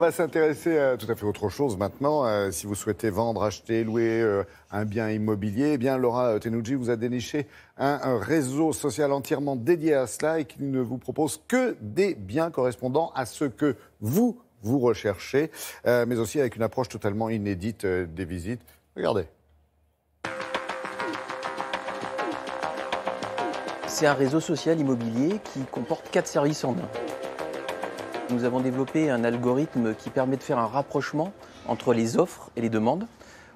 On va s'intéresser à tout à fait autre chose maintenant. Si vous souhaitez vendre, acheter, louer un bien immobilier, eh bien Laura Tenucci vous a déniché un réseau social entièrement dédié à cela et qui ne vous propose que des biens correspondant à ce que vous recherchez, mais aussi avec une approche totalement inédite des visites. Regardez. C'est un réseau social immobilier qui comporte 4 services en un. Nous avons développé un algorithme qui permet de faire un rapprochement entre les offres et les demandes,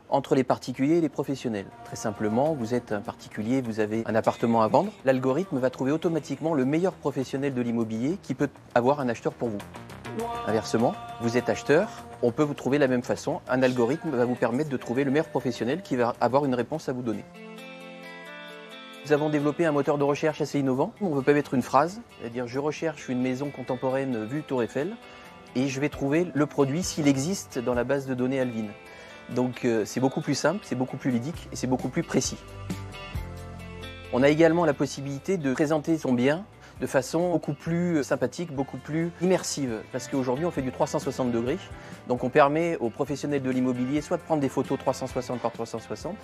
entre les particuliers et les professionnels. Très simplement, vous êtes un particulier, vous avez un appartement à vendre, l'algorithme va trouver automatiquement le meilleur professionnel de l'immobilier qui peut avoir un acheteur pour vous. Inversement, vous êtes acheteur, on peut vous trouver de la même façon, un algorithme va vous permettre de trouver le meilleur professionnel qui va avoir une réponse à vous donner. Nous avons développé un moteur de recherche assez innovant. On ne peut pas mettre une phrase, c'est-à-dire je recherche une maison contemporaine vue Tour Eiffel et je vais trouver le produit s'il existe dans la base de données Alvin. Donc c'est beaucoup plus simple, c'est beaucoup plus ludique et c'est beaucoup plus précis. On a également la possibilité de présenter son bien de façon beaucoup plus sympathique, beaucoup plus immersive. Parce qu'aujourd'hui, on fait du 360 degrés. Donc on permet aux professionnels de l'immobilier soit de prendre des photos 360 par 360,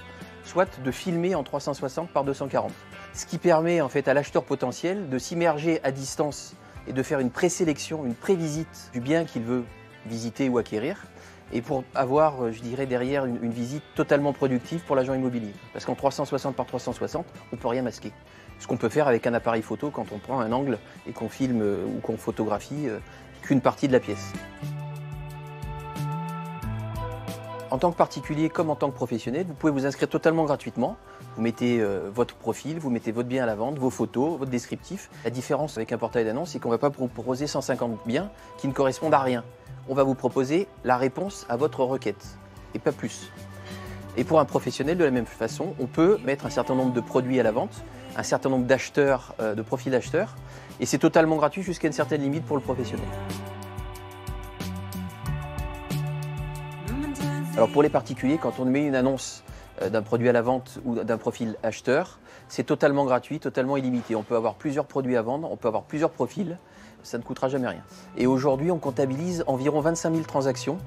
soit de filmer en 360 par 240. Ce qui permet en fait à l'acheteur potentiel de s'immerger à distance et de faire une présélection, une prévisite du bien qu'il veut visiter ou acquérir. Et pour avoir, je dirais, derrière une visite totalement productive pour l'agent immobilier. Parce qu'en 360 par 360, on ne peut rien masquer. Ce qu'on peut faire avec un appareil photo quand on prend un angle et qu'on filme ou qu'on photographie qu'une partie de la pièce. En tant que particulier comme en tant que professionnel, vous pouvez vous inscrire totalement gratuitement. Vous mettez votre profil, vous mettez votre bien à la vente, vos photos, votre descriptif. La différence avec un portail d'annonce, c'est qu'on ne va pas vous proposer 150 biens qui ne correspondent à rien. On va vous proposer la réponse à votre requête, et pas plus. Et pour un professionnel, de la même façon, on peut mettre un certain nombre de produits à la vente, un certain nombre d'acheteurs, de profils d'acheteurs, et c'est totalement gratuit jusqu'à une certaine limite pour le professionnel. Alors pour les particuliers, quand on met une annonce d'un produit à la vente ou d'un profil acheteur, c'est totalement gratuit, totalement illimité. On peut avoir plusieurs produits à vendre, on peut avoir plusieurs profils, ça ne coûtera jamais rien. Et aujourd'hui, on comptabilise environ 25 000 transactions,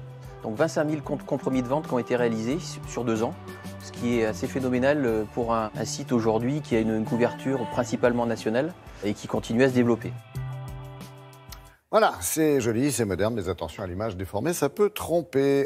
donc 25 000 compromis de vente qui ont été réalisés sur 2 ans, ce qui est assez phénoménal pour un site aujourd'hui qui a une couverture principalement nationale et qui continue à se développer. Voilà, c'est joli, c'est moderne, mais attention à l'image déformée, ça peut tromper.